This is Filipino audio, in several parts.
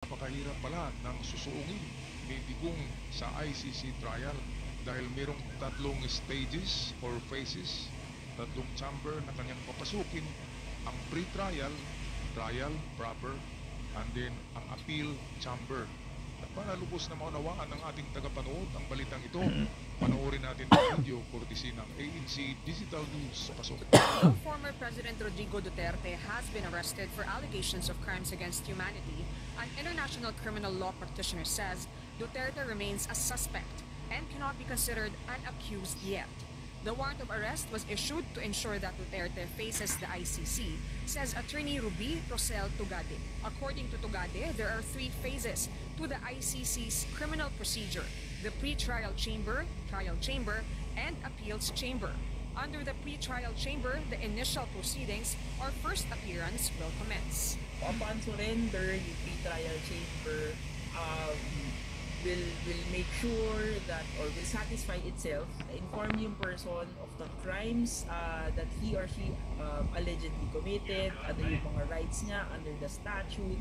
Napakahirap pala ng susuungin ni Digong sa ICC trial dahil mayroong tatlong stages or phases, tatlong chamber na kanyang papasukin, ang pre-trial, trial proper, and then ang appeal chamber. At para lubos na maunawaan ng ating tagapanood ang balitang ito, panoorin natin ang video courtesy ng ANC Digital News. Pasok. Former President Rodrigo Duterte has been arrested for allegations of crimes against humanity. An international criminal law practitioner says Duterte remains a suspect and cannot be considered an accused yet. The warrant of arrest was issued to ensure that Duterte faces the ICC, says attorney Ruby Rosel Tugade. According to Tugade, there are three phases to the ICC's criminal procedure: the pre-trial chamber, trial chamber, and appeals chamber. Under the pre-trial chamber, the initial proceedings or first appearance will commence. Upon surrender, yung pre-trial chamber will make sure that, or will satisfy itself, inform yung person of the crimes that he or she allegedly committed, ano yung mga rights niya under the statute.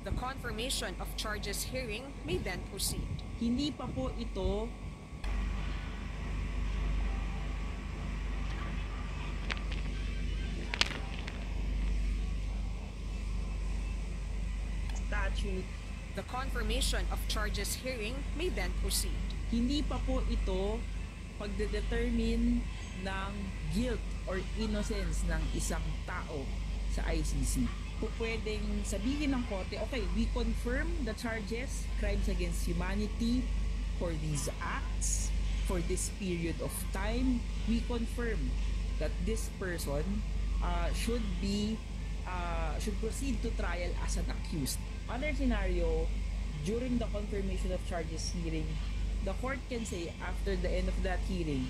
The confirmation of charges hearing may then proceed. Hindi pa po ito statute. The confirmation of charges hearing may then proceed. Hindi pa po ito pagdedetermine ng guilt or innocence ng isang tao sa ICC. Po pwedeng sabihin ng korte, okay, we confirm the charges, crimes against humanity for these acts, for this period of time. We confirm that this person should proceed to trial as an accused. Other scenario, during the confirmation of charges hearing, the court can say after the end of that hearing,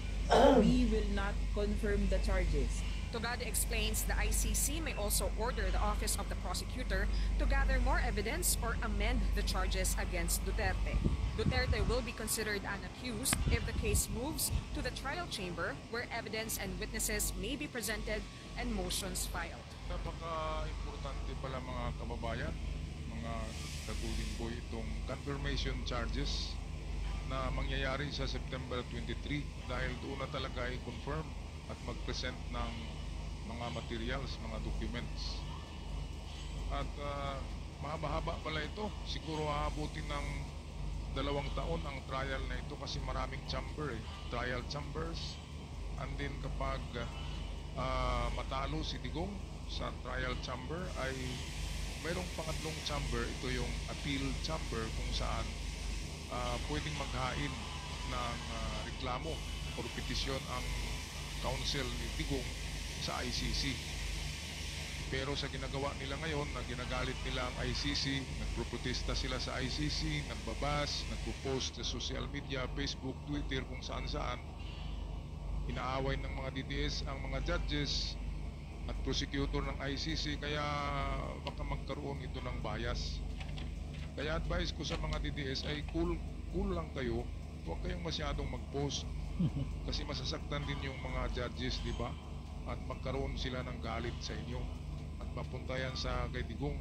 we will not confirm the charges. Tugade explains the ICC may also order the Office of the Prosecutor to gather more evidence or amend the charges against Duterte. Duterte will be considered an accused if the case moves to the trial chamber where evidence and witnesses may be presented and motions filed. Napaka-importante pala mga kababayan, mga kagulin boy, itong confirmation charges na mangyayari sa September 23 dahil doon na talaga i-confirm at mag-present ng mga materials, mga documents. At mahaba-haba pala ito. Siguro aabutin ng 2 taon ang trial na ito kasi maraming chamber trial chambers. And then kapag matalo si Digong sa trial chamber ay mayroong pangatlong chamber, ito yung appeal chamber kung saan pwedeng maghain ng reklamo o petisyon ang counsel ni Digong sa ICC. Pero sa ginagawa nila ngayon, na ginagalit nila ang ICC, nagproprotesta sila sa ICC, nagbabas, nagpo-post sa social media, Facebook, Twitter, kung saan-saan, inaaway ng mga DDS ang mga judges at prosecutor ng ICC, kaya baka magkaroon ito ng bias. Kaya advice ko sa mga DDS ay cool lang kayo, huwag kayong masyadong mag-post kasi masasaktan din yung mga judges, di ba? At magkaroon sila ng galit sa inyo at mapunta yan sa kay Digong.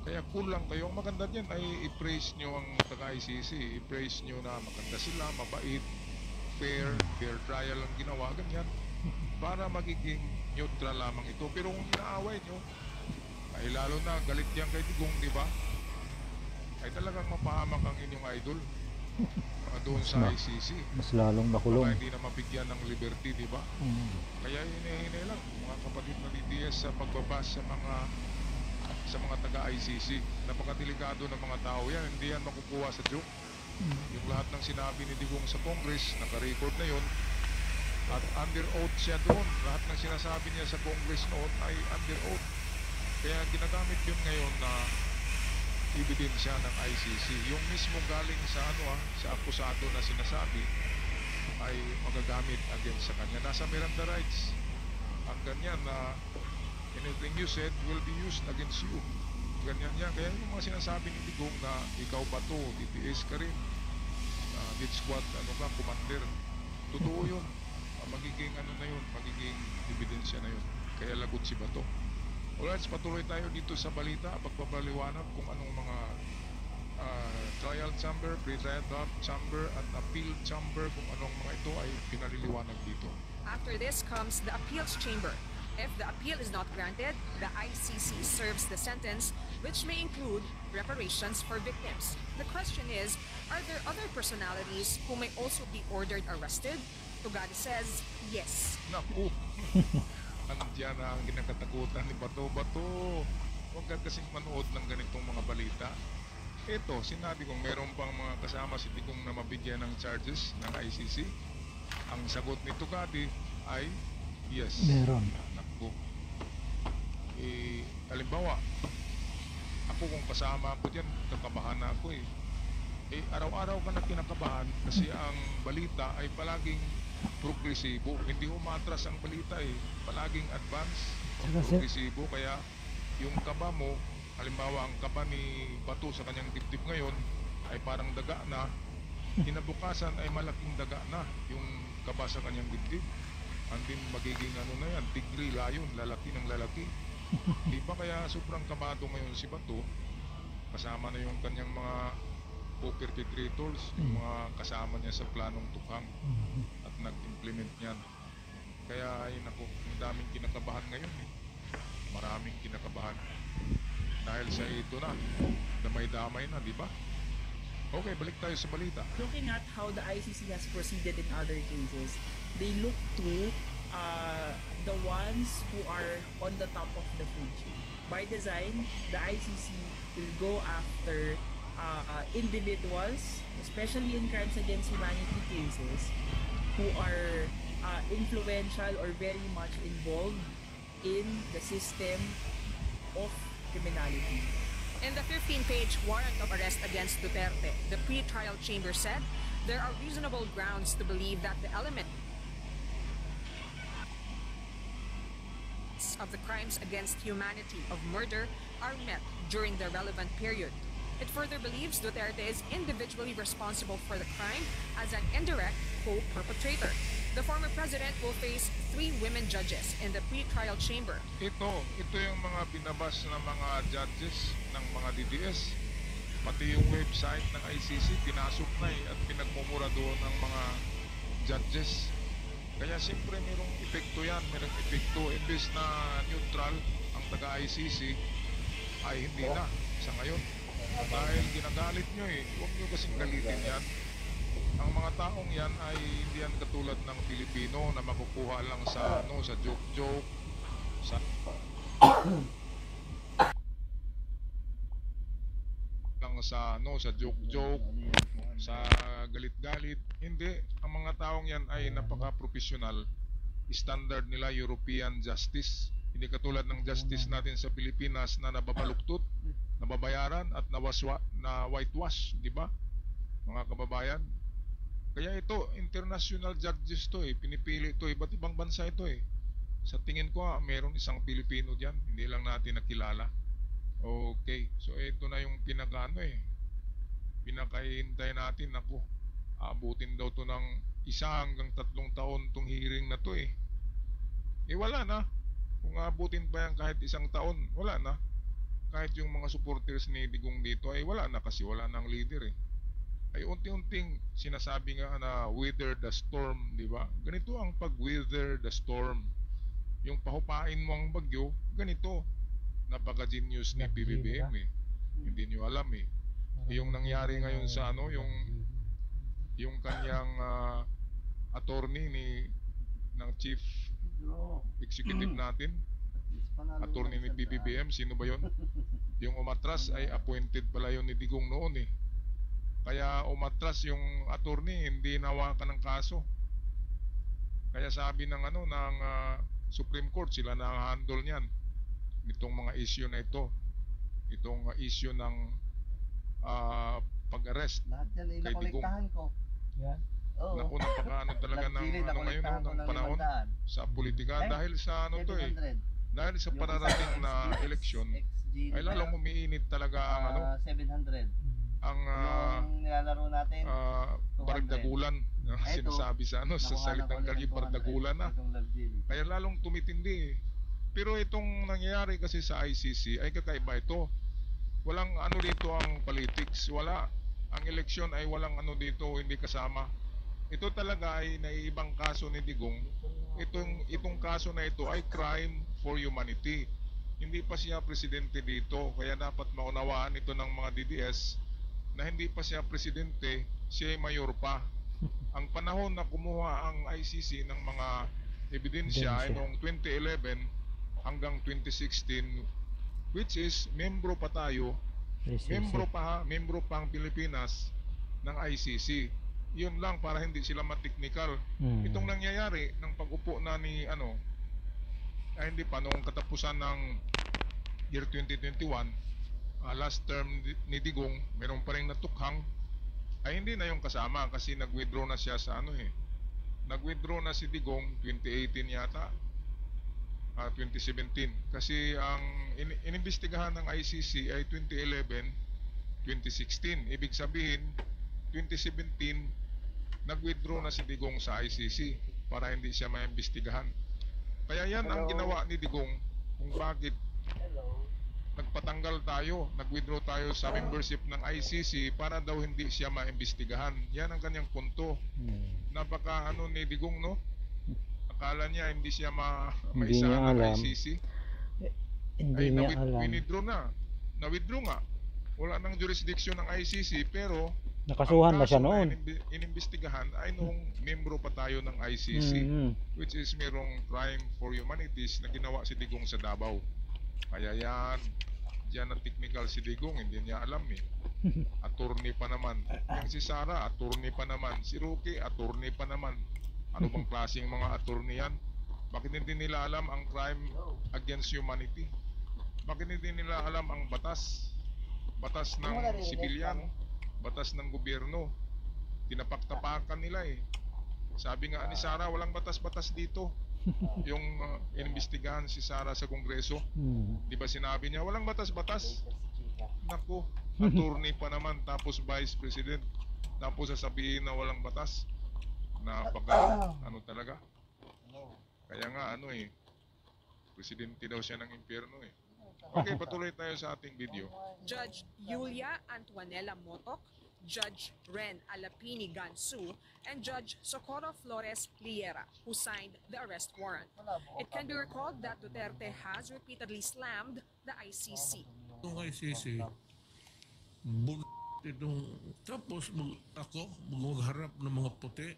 Kaya cool lang kayo. Ang maganda dyan ay i-praise nyo ang taga-ICC, i-praise nyo na maganda sila, mabait, fair trial ang ginawa, ganyan, para magiging neutral lamang ito. Pero kung inaaway nyo ay lalo na galit yan kay Digong, di ba? Ay talagang mapahamak ang inyong idol doon sa ICC. Mas lalong nakulong. Baka hindi na mabigyan ng liberty, di ba? Kaya hinahinay lang mga kapatid na DDS sa pagbabas sa mga taga-ICC. Napakadelikado ng mga tao yan. Hindi yan makukuha sa joke. Yung lahat ng sinabi ni Digong sa Congress, naka-record na yun. At under oath siya doon. Lahat ng sinasabi niya sa Congress noon ay under oath. Kaya ginagamit yun ngayon na ebidensya ng ICC. Yung mismo galing sa sa akusado na sinasabi ay magagamit against sa kanya. Nasa Miranda rights ang ganyan na anything you said will be used against you. Ganyan yan. Kaya yung mga sinasabi ni Digong na ikaw ba to, DPS ka rin, death squad, commander, totoo yun. Magiging na yun, magiging ebidensya na yun. Kaya lagot si Bato. Alright, patuloy tayo dito sa balita, pagpapaliwanag kung anong mga Trial Chamber, Pre-Trial Chamber, at Appeal Chamber, kung anong mga ito ay pinaliliwanag dito. After this comes the appeals chamber. If the appeal is not granted, the ICC serves the sentence, which may include reparations for victims. The question is, are there other personalities who may also be ordered arrested? Tugade says, yes. Naku! Andiyan na ang kinakatakutan ni Bato. Bato! Huwag ka kasing manood ng ganitong mga balita. Ito, sinabi kong meron pang mga kasama si Digong na mabigyan ng charges ng ICC. Ang sagot ni Tugade ay yes. Meron. Naku. Halimbawa, ako kung kasama ako dyan, kakabahan na ako eh. Araw-araw ka na kinakabahan kasi ang balita ay palaging progresibo. Hindi umatras ang balita eh. Palaging advance, Saka, sir, progresibo. Kaya yung kaba mo, halimbawa ang kaba ni Bato sa kanyang dibdib ngayon ay parang daga na. Kinabukasan ay malaking daga na yung kaba sa kanyang dibdib. Andin magiging ano na yan, tigre, layon, lalaki ng lalaki. Di ba kaya sobrang kabado ngayon si Bato? Kasama na yung kanyang mga co-perpetrators, yung mga kasama niya sa planong tukhang at nag-implement niyan. Kaya ay naku, ang daming kinakabahan ngayon eh. Maraming kinakabahan. Dahil sa ito na, damay-damay na, di ba? Okay, balik tayo sa balita. Looking at how the ICC has proceeded in other cases, they look to the ones who are on the top of the food chain. By design, the ICC will go after individuals, especially in crimes against humanity cases, who are influential or very much involved in the system of criminality. In the 15-page warrant of arrest against Duterte, the pre-trial chamber said there are reasonable grounds to believe that the elements of the crimes against humanity of murder are met during the relevant period. It further believes Duterte is individually responsible for the crime as an indirect co-perpetrator. The former president will face 3 women judges in the pre-trial chamber. Ito yung mga binabas ng mga judges ng mga DDS. Pati yung website ng ICC, pinasok na at pinagmumura doon ng mga judges. Kaya siyempre mayroong epekto yan, mayroong epekto. Imbes na neutral ang taga-ICC, ay hindi na sa ngayon. Dahil ginagalit nyo eh, huwag nyo kasing galitin yan. Ang mga taong yan ay hindi yan katulad ng Pilipino na makukuha lang sa sa joke-joke, sa sa joke-joke, sa galit-galit. Hindi, ang mga taong yan ay napaka-professional. Standard nila European justice. Hindi katulad ng justice natin sa Pilipinas na nababaluktot, nababayaran at na whitewash, di ba? Mga kababayan. Kaya ito, international judges to eh, pinipili to, iba't ibang bansa ito eh. Sa tingin ko, mayroong isang Pilipino diyan, hindi lang natin nakilala. Okay, so ito na yung pinakaano eh. Pinakahihintay natin, ako, abutin daw to ng 1 hanggang 3 taon tong hearing na to eh. Wala na. Kung abutin pa yan kahit 1 taon, wala na. Kahit yung mga supporters ni Digong dito ay wala na kasi wala nang leader eh. Ay unti-unting sinasabi nga na weather the storm, di ba? Ganito ang pag-weather the storm. Yung pahupain mo ang bagyo, ganito. Napaka-genius ni PBBM eh. Hindi nyo alam eh. Yung nangyari ngayon sa yung kanyang attorney ng chief executive natin, attorney ni PBBM, sino ba yon? Yung umatras ay appointed pala yon ni Digong noon eh. Kaya umatras yung attorney, hindi nawakan ng kaso. Kaya sabi ng Supreme Court, sila na handle niyan. Itong mga issue na ito. Itong issue ng pag-arrest kay Digong. Ko. Yan. Oo. Naku, napakaano talaga ng ngayon ng panahon sa politika dahil sa to eh. Dahil sa pararating na eleksyon ay lalong umiinit talaga ang 700. ang Yung nilalaro natin, 200. bardagulan Ito, sinasabi sa sa salitang Kali, bardagulan na. Itong Love Jelly. Kaya lalong tumitindi eh. Pero itong nangyayari kasi sa ICC ay kakaiba ito. Walang rito ang politics, wala. ang eleksyon ay walang ano dito, hindi kasama. Ito talaga ay naiibang kaso ni Digong. Itong kaso na ito ay crime for humanity. Hindi pa siya presidente dito, kaya dapat maunawaan ito ng mga DDS na hindi pa siya presidente, siya ay mayor pa. Ang panahon na kumuha ang ICC ng mga ebidensya ay noong 2011 hanggang 2016, which is membro pa tayo, membro pa ang Pilipinas ng ICC. Yun lang para hindi sila mateknikal. Itong nangyayari ng pag-upo na ni ay hindi pa noong katapusan ng year 2021, last term ni Digong, meron pa ring natukhang, ay hindi na yung kasama kasi nag-withdraw na siya sa nag-withdraw na si Digong 2018 yata, 2017, kasi ang inimbestigahan ng ICC ay 2011, 2016. Ibig sabihin 2017 nag-withdraw na si Digong sa ICC para hindi siya maimbestigahan. Kaya yan ang ginawa ni Digong kung bakit nagpatanggal tayo, nag-withdraw tayo sa membership ng ICC para daw hindi siya maimbestigahan. Yan ang kanyang punto. Napaka ni Digong, no? Akala niya hindi siya maisahan ng ICC. Hindi ay niya alam. withdraw na. Na-withdraw nga. Wala nang jurisdiction ng ICC pero Nakasuhan na siya ang kaso noon. na inimbestigahan ay nung membro pa tayo ng ICC, which is merong crime for humanities na ginawa si Digong sa Davao. Kaya diyan na technical si Digong, hindi niya alam eh. Attorney pa naman. Yung si Sara, attorney pa naman. Si Rookie, attorney pa naman. Ano bang klaseng mga attorney yan? Bakit hindi nila alam ang crime against humanity? Bakit hindi nila alam ang batas? Batas ng sibilyan, batas ng gobyerno. Tinapaktapakan nila eh. Sabi nga ni Sara, walang batas-batas dito. Yung inimbestigahan si Sara sa Kongreso, di ba sinabi niya walang batas-batas? Naku, attorney pa naman, tapos vice president, tapos sasabihin na walang batas. Napaka talaga. Kaya nga presidente daw siya ng impyerno eh. Okay, patuloy tayo sa ating video. Judge Yulia Antuanela Motok, Judge Ren Alapini Gansu, and Judge Socorro Flores Liera, who signed the arrest warrant. It can be recalled that Duterte has repeatedly slammed the ICC. Itong ICC, itong, tapos ako, magharap ng mga puti,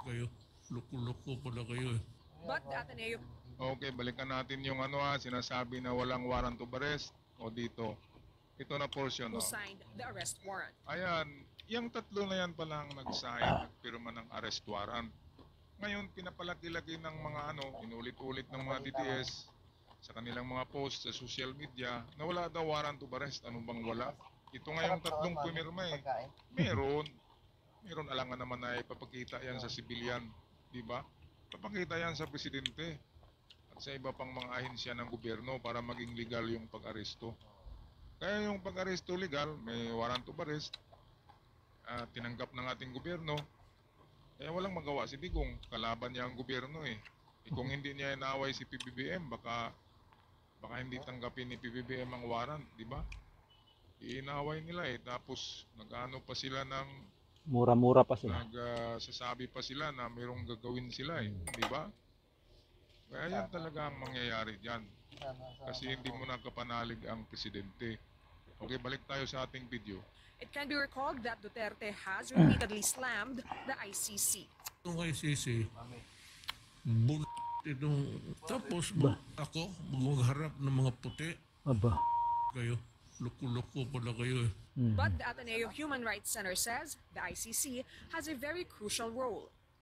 kayo, loko-loko pala kayo eh. But the Ateneo Okay, balikan natin yung sinasabi na walang warrant of arrest o dito. Ito na portion. who signed the arrest warrant. Ayan, yung tatlo na yan palang nag-sign, nagpirma ng arrest warrant. Ngayon, pinapalaki-laki ng mga inulit-ulit ng mga DDS sa kanilang mga posts sa social media na wala daw warrant of arrest. Ano bang wala? Ito nga yung tatlong pumirma eh. Meron alangan naman na ipapakita yan sa sibilyan. Diba? Papakita yan sa presidente at sa iba pang mga ahensya ng gobyerno para maging legal yung pag-aresto. Kaya yung pag-aresto legal, may warrant of arrest, tinanggap ng ating gobyerno. Kaya walang magawa si Digong, kalaban niya ang gobyerno eh. Kung hindi niya inaaway si PBBM, baka hindi tanggapin ni PBBM ang warrant, di ba? Iinaway nila eh, tapos pa sila ng Mura-mura pa sila. nagsasabi pa sila na mayroong gagawin sila eh, di ba? Kaya yan talaga ang mangyayari diyan. Kasi hindi mo nakapanalig ang presidente. Okay, balik tayo sa ating video. It can be recalled that Duterte has repeatedly slammed the ICC. Itong ICC, itong, tapos ako, magharap ng mga puti, Aba. kayo, loko-loko pala kayo eh. But the Ateneo Human Rights Center says the ICC has a very crucial role.